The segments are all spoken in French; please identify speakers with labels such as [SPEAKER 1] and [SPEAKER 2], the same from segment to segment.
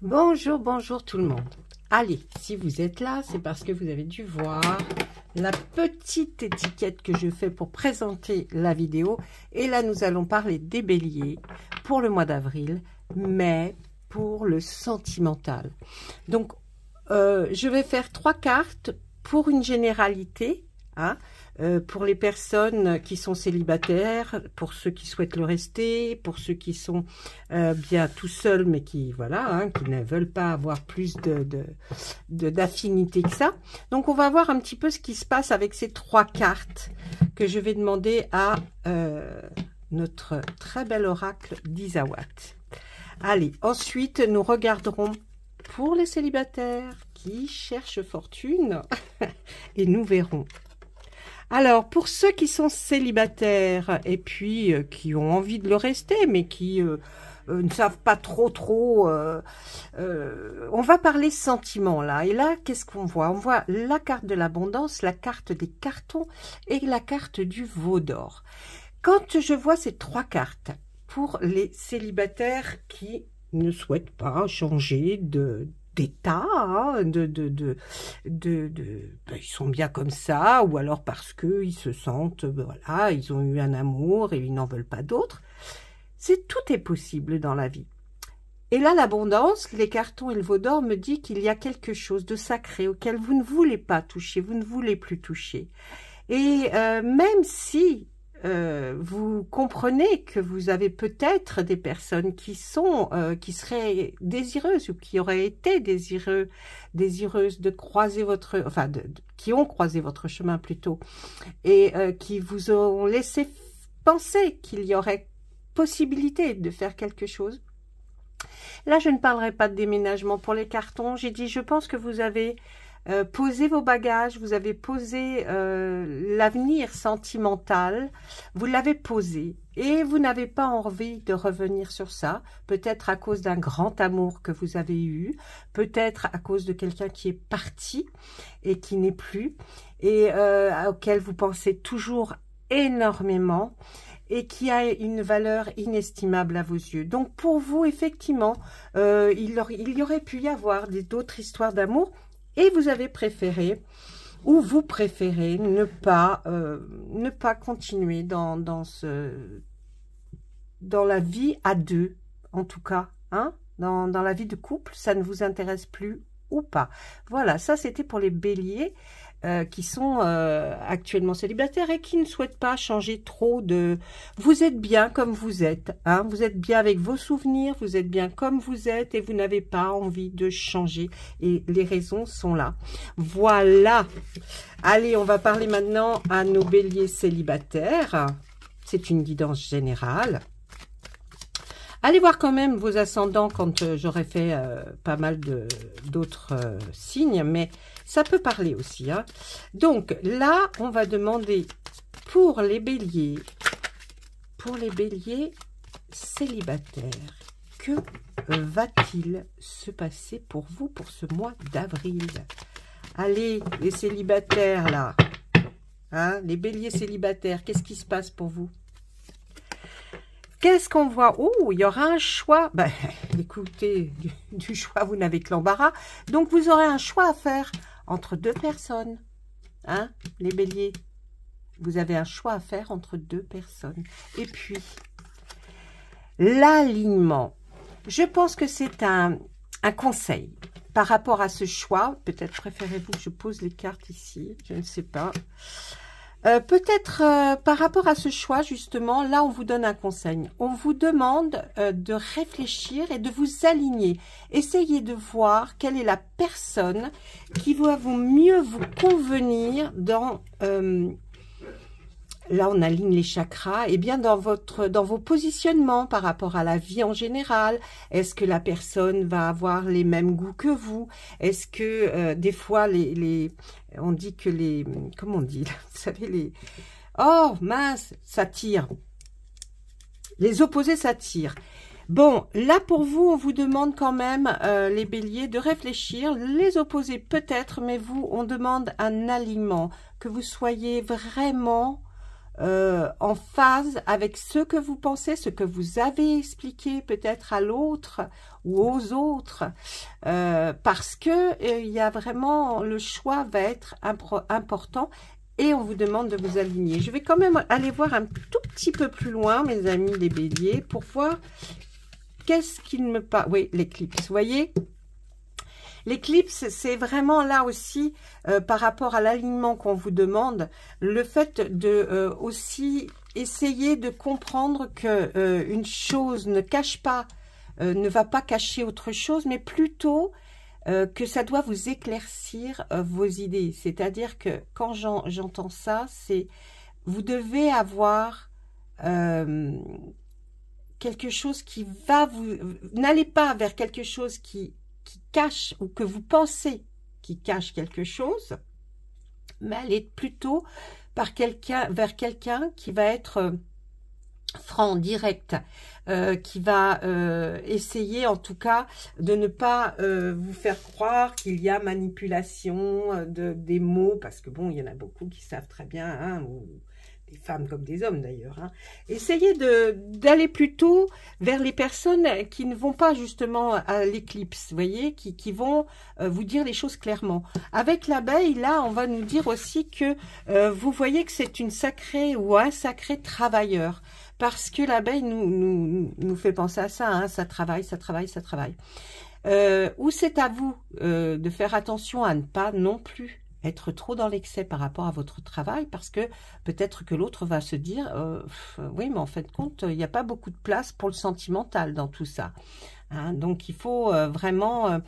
[SPEAKER 1] Bonjour, bonjour tout le monde. Allez, si vous êtes là, c'est parce que vous avez dû voir la petite étiquette que je fais pour présenter la vidéo. Et là, nous allons parler des béliers pour le mois d'avril, mais pour le sentimental. Donc, je vais faire 3 cartes pour une généralité, hein, pour les personnes qui sont célibataires, pour ceux qui souhaitent le rester, pour ceux qui sont bien tout seuls, mais qui voilà, hein, qui ne veulent pas avoir plus d'affinité que ça. Donc, on va voir un petit peu ce qui se passe avec ces 3 cartes que je vais demander à notre très bel oracle d'Isawat. Allez, ensuite, nous regarderons pour les célibataires qui cherchent fortune et nous verrons. Alors, pour ceux qui sont célibataires et puis qui ont envie de le rester, mais qui ne savent pas trop, on va parler sentiments là. Et là, qu'est-ce qu'on voit? On voit la carte de l'abondance, la carte des cartons et la carte du veau d'or. Quand je vois ces 3 cartes pour les célibataires qui ne souhaitent pas changer d'état, hein, ils sont bien comme ça, ou alors parce qu'ils se sentent, voilà, ils ont eu un amour et ils n'en veulent pas d'autre. Tout est possible dans la vie. Et là, l'abondance, les cartons et le veau d'or me dit qu'il y a quelque chose de sacré auquel vous ne voulez pas toucher, vous ne voulez plus toucher. Et même si vous comprenez que vous avez peut-être des personnes qui seraient désireuses ou qui auraient été désireuses de croiser votre, enfin, qui ont croisé votre chemin plutôt, et qui vous ont laissé penser qu'il y aurait possibilité de faire quelque chose. Là, je ne parlerai pas de déménagement pour les cartons. J'ai dit, je pense que vous avez posez vos bagages, vous avez posé l'avenir sentimental, vous l'avez posé et vous n'avez pas envie de revenir sur ça, peut-être à cause d'un grand amour que vous avez eu, peut-être à cause de quelqu'un qui est parti et qui n'est plus, et auquel vous pensez toujours énormément et qui a une valeur inestimable à vos yeux. Donc pour vous, effectivement, il y aurait pu y avoir d'autres histoires d'amour. Et vous avez préféré, ou vous préférez, ne pas continuer dans la vie à deux, en tout cas, hein, dans la vie de couple, ça ne vous intéresse plus ou pas. Voilà, ça c'était pour les béliers qui sont actuellement célibataires et qui ne souhaitent pas changer trop de... Vous êtes bien comme vous êtes, hein, vous êtes bien avec vos souvenirs, vous êtes bien comme vous êtes et vous n'avez pas envie de changer. Et les raisons sont là. Voilà. Allez, on va parler maintenant à nos béliers célibataires. C'est une guidance générale. Allez voir quand même vos ascendants quand j'aurai fait pas mal d'autres signes, mais ça peut parler aussi, hein. Donc là, on va demander pour les béliers célibataires, que va-t-il se passer pour vous pour ce mois d'avril? Allez, les célibataires là, hein, les béliers célibataires, qu'est-ce qui se passe pour vous? Qu'est-ce qu'on voit? Oh, il y aura un choix. Ben, écoutez, du choix, vous n'avez que l'embarras. Donc, vous aurez un choix à faire entre 2 personnes. Hein, les béliers? Vous avez un choix à faire entre 2 personnes. Et puis, l'alignement. Je pense que c'est un conseil par rapport à ce choix. Peut-être préférez-vous que je pose les cartes ici. Je ne sais pas. Peut-être par rapport à ce choix, justement, là, on vous donne un conseil. On vous demande de réfléchir et de vous aligner. Essayez de voir quelle est la personne qui va mieux vous convenir dans... là, on aligne les chakras. Et bien, dans vos positionnements par rapport à la vie en général. Est-ce que la personne va avoir les mêmes goûts que vous? Est-ce que des fois, on dit que les... Comment on dit? Vous savez, les... Oh, mince, ça tire. Les opposés s'attirent. Bon, là, pour vous, on vous demande quand même, les béliers, de réfléchir. Les opposés, peut-être, mais vous, on demande un alignement. Que vous soyez vraiment... en phase avec ce que vous pensez, ce que vous avez expliqué peut-être à l'autre ou aux autres, parce que il y a vraiment, le choix va être important et on vous demande de vous aligner. Je vais quand même aller voir un tout petit peu plus loin, mes amis les béliers, pour voir qu'est-ce qu'il me parle. Oui, l'éclipse, vous voyez. L'éclipse, c'est vraiment là aussi, par rapport à l'alignement qu'on vous demande, le fait de aussi essayer de comprendre que une chose ne cache pas, ne va pas cacher autre chose, mais plutôt que ça doit vous éclaircir vos idées. C'est-à-dire que quand j'entends ça, c'est vous devez avoir quelque chose qui va vous... N'allez pas vers quelque chose qui cache ou que vous pensez qui cache quelque chose, mais allez plutôt vers quelqu'un qui va être franc, direct, qui va essayer en tout cas de ne pas vous faire croire qu'il y a manipulation des mots, parce que bon, il y en a beaucoup qui savent très bien, hein, des femmes comme des hommes d'ailleurs. Hein. Essayez d'aller plutôt vers les personnes qui ne vont pas justement à l'éclipse, vous voyez, qui vont vous dire les choses clairement. Avec l'abeille, là, on va nous dire aussi que vous voyez que c'est une sacrée ou un sacré travailleur, parce que l'abeille nous fait penser à ça, hein, ça travaille, ça travaille, ça travaille. Ou c'est à vous de faire attention à ne pas non plus être trop dans l'excès par rapport à votre travail, parce que peut-être que l'autre va se dire oui, mais en fin de compte, il n'y a pas beaucoup de place pour le sentimental dans tout ça. Hein, donc il faut vraiment...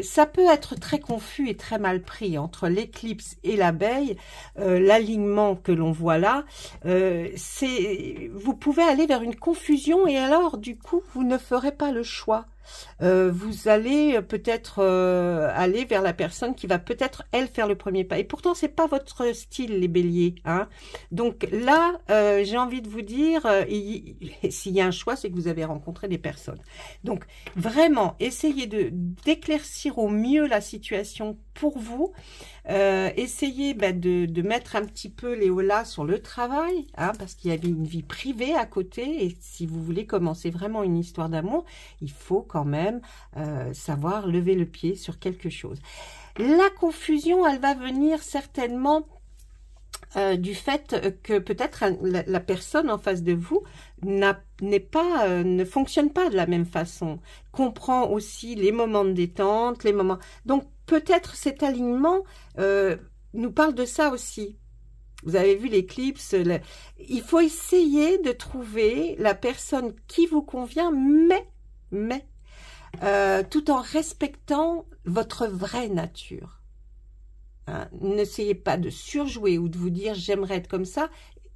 [SPEAKER 1] ça peut être très confus et très mal pris entre l'éclipse et l'abeille. L'alignement que l'on voit là, vous pouvez aller vers une confusion et alors du coup vous ne ferez pas le choix. Vous allez peut-être aller vers la personne qui va peut-être elle faire le premier pas, et pourtant c'est pas votre style les béliers, hein. Donc là j'ai envie de vous dire s'il y a un choix, c'est que vous avez rencontré des personnes. Donc vraiment essayez d'éclaircir au mieux la situation pour vous. Essayez de mettre un petit peu les holà sur le travail, hein, parce qu'il y avait une vie privée à côté, et si vous voulez commencer vraiment une histoire d'amour, il faut quand même savoir lever le pied sur quelque chose. La confusion, elle va venir certainement du fait que peut-être la personne en face de vous ne fonctionne pas de la même façon, comprend aussi les moments de détente, les moments... Donc peut-être cet alignement nous parle de ça aussi. Vous avez vu l'éclipse, il faut essayer de trouver la personne qui vous convient, mais tout en respectant votre vraie nature. Hein, n'essayez pas de surjouer ou de vous dire j'aimerais être comme ça.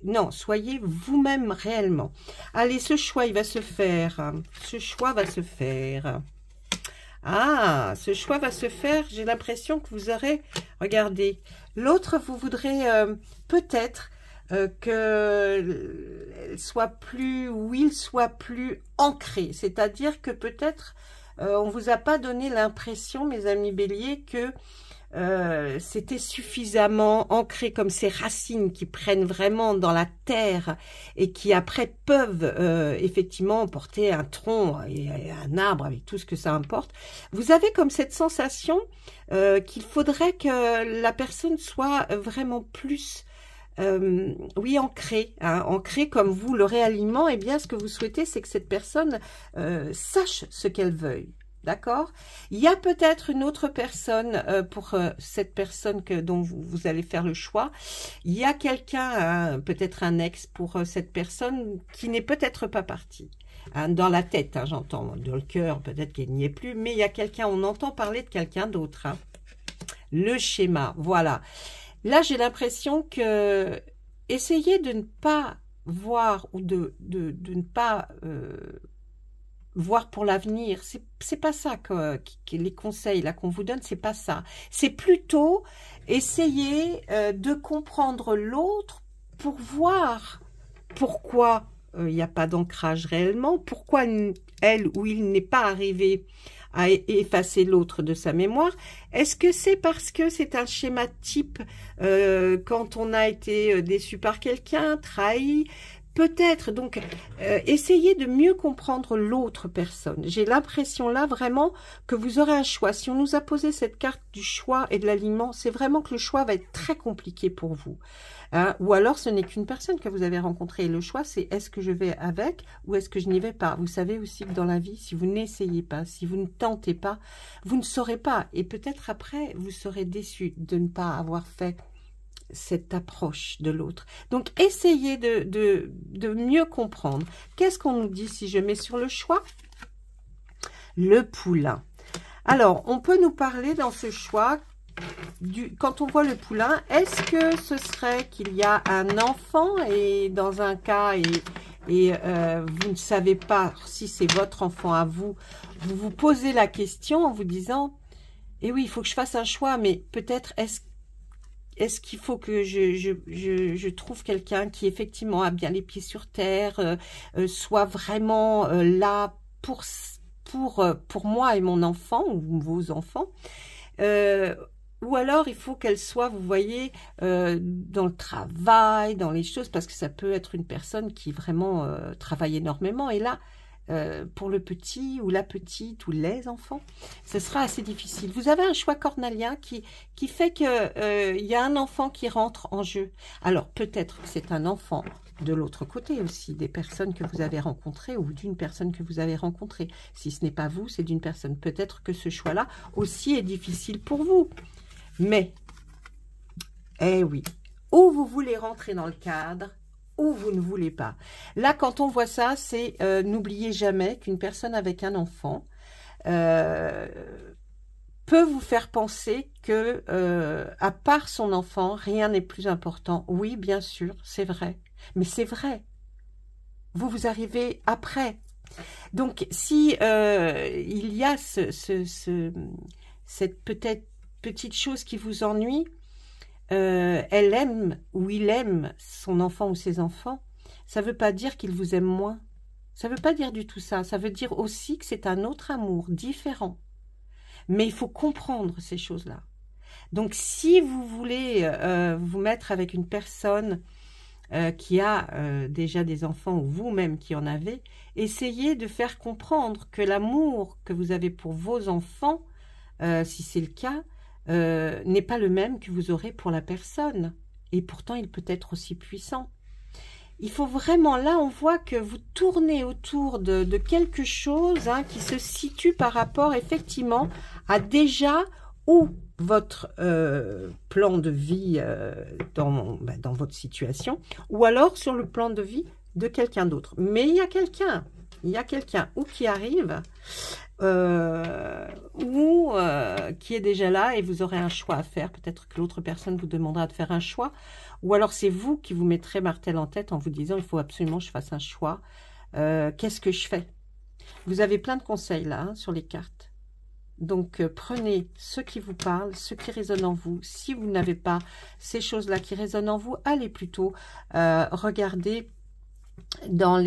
[SPEAKER 1] Non, soyez vous-même réellement. Allez, ce choix, il va se faire. Ce choix va se faire. Ah, ce choix va se faire. J'ai l'impression que vous aurez... Regardez, l'autre, vous voudrez peut-être qu'il soit plus ancré. C'est-à-dire que peut-être on ne vous a pas donné l'impression, mes amis béliers, que c'était suffisamment ancré, comme ces racines qui prennent vraiment dans la terre et qui après peuvent effectivement porter un tronc et un arbre avec tout ce que ça importe. Vous avez comme cette sensation qu'il faudrait que la personne soit vraiment plus oui, ancrée, hein, ancrée comme vous, le réalignement. Et bien ce que vous souhaitez, c'est que cette personne sache ce qu'elle veuille. D'accord? Il y a peut-être une autre personne pour cette personne dont vous allez faire le choix. Il y a quelqu'un, peut-être un ex pour cette personne qui n'est peut-être pas parti. Hein, dans la tête, hein, j'entends. Dans le cœur, peut-être qu'il n'y est plus. Mais il y a quelqu'un, on entend parler de quelqu'un d'autre. Hein. Le schéma, voilà. Là, j'ai l'impression que essayez de ne pas voir ou de ne pas... voir pour l'avenir, c'est pas ça que les conseils là qu'on vous donne, c'est pas ça. C'est plutôt essayer de comprendre l'autre pour voir pourquoi il n'y a pas d'ancrage réellement, pourquoi elle ou il n'est pas arrivé à effacer l'autre de sa mémoire? Est-ce que c'est parce que c'est un schéma type quand on a été déçu par quelqu'un, trahi? Peut-être, donc, essayez de mieux comprendre l'autre personne. J'ai l'impression là vraiment que vous aurez un choix. Si on nous a posé cette carte du choix et de l'aliment, c'est vraiment que le choix va être très compliqué pour vous. Hein? Ou alors ce n'est qu'une personne que vous avez rencontrée. Et le choix, c'est est-ce que je vais avec ou est-ce que je n'y vais pas? Vous savez aussi que dans la vie, si vous n'essayez pas, si vous ne tentez pas, vous ne saurez pas. Et peut-être après, vous serez déçu de ne pas avoir fait cette approche de l'autre. Donc, essayez de mieux comprendre. Qu'est-ce qu'on nous dit si je mets sur le choix? Le poulain. Alors, on peut nous parler dans ce choix, quand on voit le poulain, est-ce que ce serait qu'il y a un enfant et dans un cas, et vous ne savez pas si c'est votre enfant à vous, vous vous posez la question en vous disant, eh oui, il faut que je fasse un choix, mais peut-être est-ce qu'il faut que je trouve quelqu'un qui effectivement a bien les pieds sur terre, soit vraiment là pour moi et mon enfant ou vos enfants, ou alors il faut qu'elle soit, vous voyez, dans le travail, dans les choses, parce que ça peut être une personne qui vraiment travaille énormément, et là, pour le petit ou la petite ou les enfants, ce sera assez difficile. Vous avez un choix cornélien qui fait que y a un enfant qui rentre en jeu. Alors peut-être que c'est un enfant de l'autre côté aussi, des personnes que vous avez rencontrées ou d'une personne que vous avez rencontrée. Si ce n'est pas vous, c'est d'une personne. Peut-être que ce choix-là aussi est difficile pour vous. Mais, eh oui, ou vous voulez rentrer dans le cadre, ou vous ne voulez pas. Là, quand on voit ça, c'est n'oubliez jamais qu'une personne avec un enfant peut vous faire penser que, à part son enfant, rien n'est plus important. Oui, bien sûr, c'est vrai. Mais c'est vrai. Vous arrivez après. Donc, si il y a cette peut-être petite chose qui vous ennuie, elle aime ou il aime son enfant ou ses enfants, ça ne veut pas dire qu'il vous aime moins. Ça ne veut pas dire du tout ça. Ça veut dire aussi que c'est un autre amour, différent. Mais il faut comprendre ces choses-là. Donc, si vous voulez vous mettre avec une personne qui a déjà des enfants ou vous-même qui en avez, essayez de faire comprendre que l'amour que vous avez pour vos enfants, si c'est le cas, n'est pas le même que vous aurez pour la personne. Et pourtant, il peut être aussi puissant. Il faut vraiment, là, on voit que vous tournez autour de quelque chose qui se situe par rapport, effectivement, à déjà où votre plan de vie dans votre situation, ou alors sur le plan de vie de quelqu'un d'autre. Mais il y a quelqu'un ou qui arrive, ou qui est déjà là, et vous aurez un choix à faire. Peut-être que l'autre personne vous demandera de faire un choix, ou alors c'est vous qui vous mettrez martel en tête en vous disant, il faut absolument que je fasse un choix. Qu'est-ce que je fais? Vous avez plein de conseils là, sur les cartes. Donc, prenez ce qui vous parle, ce qui résonne en vous. Si vous n'avez pas ces choses-là qui résonnent en vous, allez plutôt regarder dans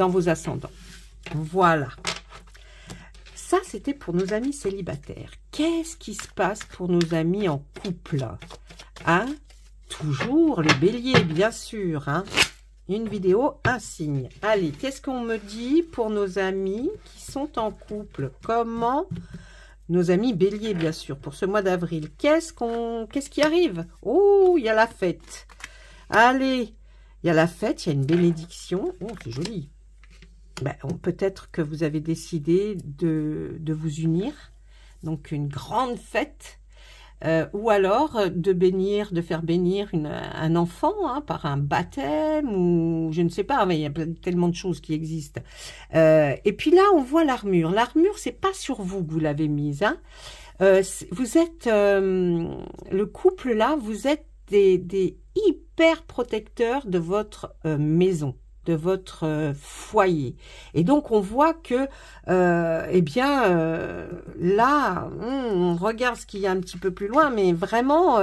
[SPEAKER 1] vos ascendants. Voilà. Ça, c'était pour nos amis célibataires. Qu'est-ce qui se passe pour nos amis en couple? Toujours les béliers, bien sûr. Une vidéo, un signe. Allez, qu'est-ce qu'on me dit pour nos amis qui sont en couple? Comment? Nos amis béliers, bien sûr, pour ce mois d'avril. Qu'est-ce qui arrive? Oh, il y a la fête. Allez, il y a la fête, il y a une bénédiction. Oh, c'est joli. Peut-être que vous avez décidé de vous unir. Donc, une grande fête. Ou alors de faire bénir un enfant par un baptême, ou je ne sais pas, mais il y a tellement de choses qui existent. Et puis là, on voit l'armure. L'armure, c'est pas sur vous que vous l'avez mise. Vous êtes, le couple là, vous êtes des hyper protecteurs de votre maison, de votre foyer. Et donc, on voit que, là, on regarde ce qu'il y a un petit peu plus loin, mais vraiment,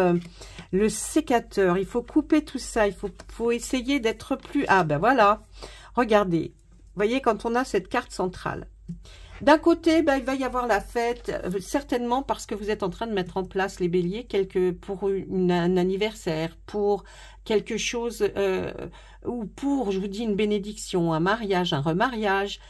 [SPEAKER 1] le sécateur, il faut couper tout ça, il faut essayer d'être plus... Ah, ben voilà, regardez, vous voyez, quand on a cette carte centrale, D'un côté, ben, il va y avoir la fête, certainement parce que vous êtes en train de mettre en place, les béliers, pour un anniversaire, pour quelque chose, ou pour, je vous dis, une bénédiction, un mariage, un remariage,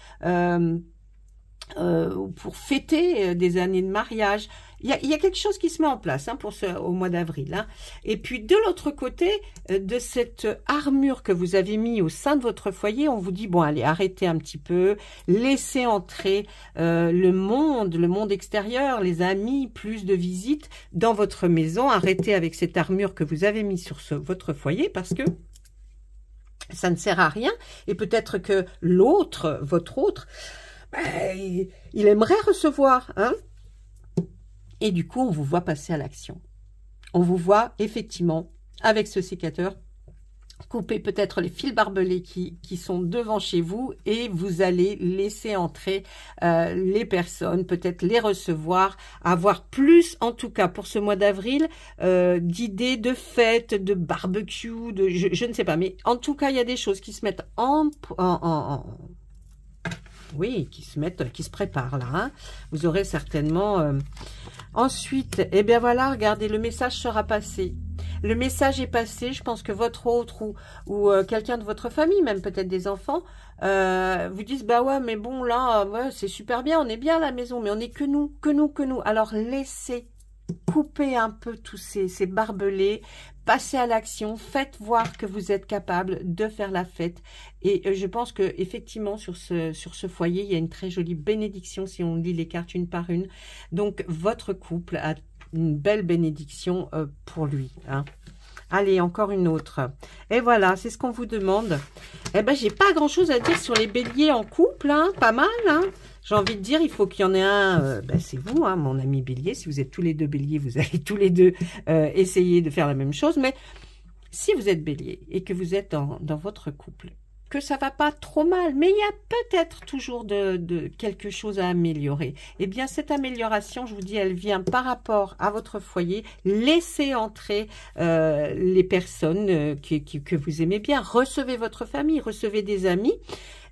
[SPEAKER 1] pour fêter des années de mariage. Il y a quelque chose qui se met en place hein, au mois d'avril. Hein. Et puis de l'autre côté, de cette armure que vous avez mis au sein de votre foyer, on vous dit, bon allez, arrêtez un petit peu, laissez entrer le monde extérieur, les amis, plus de visites dans votre maison. Arrêtez avec cette armure que vous avez mis sur votre foyer parce que ça ne sert à rien. Et peut-être que l'autre, votre autre, ben, il aimerait recevoir, hein. Et du coup, on vous voit passer à l'action. On vous voit effectivement, avec ce sécateur, couper peut-être les fils barbelés qui sont devant chez vous et vous allez laisser entrer les personnes, peut-être les recevoir, avoir plus, en tout cas pour ce mois d'avril, d'idées de fêtes, de barbecue, je ne sais pas. Mais en tout cas, il y a des choses qui se mettent oui, qui se préparent là. Hein. Vous aurez certainement... Ensuite, eh bien voilà, regardez, le message sera passé. Le message est passé, je pense que votre autre ou quelqu'un de votre famille, même peut-être des enfants, vous disent, bah ouais, mais bon, là, ouais, c'est super bien, on est bien à la maison, mais on n'est que nous. Alors, laissez couper un peu tous ces barbelés, passez à l'action, faites voir que vous êtes capable de faire la fête. Et je pense que effectivement sur ce foyer, il y a une très jolie bénédiction si on lit les cartes une par une. Donc votre couple a une belle bénédiction pour lui. Hein. Allez, encore une autre. Et voilà, c'est ce qu'on vous demande. Eh ben, j'ai pas grand-chose à dire sur les béliers en couple, hein, pas mal, hein. J'ai envie de dire, il faut qu'il y en ait un, ben c'est vous, hein, mon ami bélier. Si vous êtes tous les deux béliers, vous allez tous les deux essayer de faire la même chose. Mais si vous êtes bélier et que vous êtes dans votre couple, que ça va pas trop mal, mais il y a peut-être toujours de quelque chose à améliorer. Eh bien, cette amélioration, je vous dis, elle vient par rapport à votre foyer. Laissez entrer les personnes que vous aimez bien. Recevez votre famille, recevez des amis.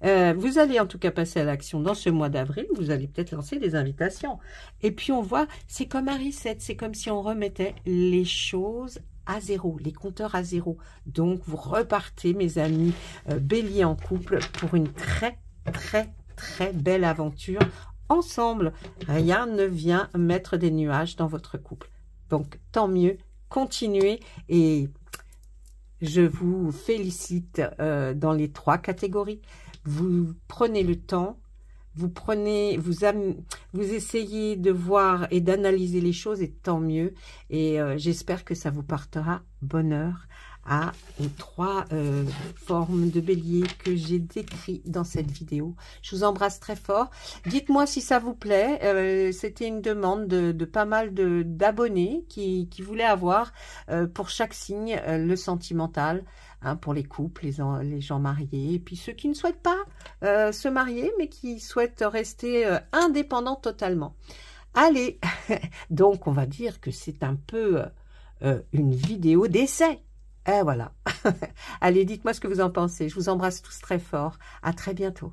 [SPEAKER 1] Vous allez en tout cas passer à l'action dans ce mois d'avril. Vous allez peut-être lancer des invitations. Et puis, on voit, c'est comme un reset. C'est comme si on remettait les choses à zéro, les compteurs à zéro. Donc, vous repartez, mes amis bélier en couple, pour une très, très, très belle aventure ensemble. Rien ne vient mettre des nuages dans votre couple. Donc, tant mieux, continuez et je vous félicite dans les 3 catégories. Vous prenez le temps, vous essayez de voir et d'analyser les choses et tant mieux. Et j'espère que ça vous portera bonheur à les 3 formes de bélier que j'ai décrites dans cette vidéo. Je vous embrasse très fort. Dites-moi si ça vous plaît. C'était une demande de pas mal d'abonnés qui voulaient avoir pour chaque signe le sentimental. Hein, pour les couples, les gens mariés, et puis ceux qui ne souhaitent pas se marier, mais qui souhaitent rester indépendants totalement. Allez, donc on va dire que c'est un peu une vidéo d'essai. Et voilà. Allez, dites-moi ce que vous en pensez. Je vous embrasse tous très fort. À très bientôt.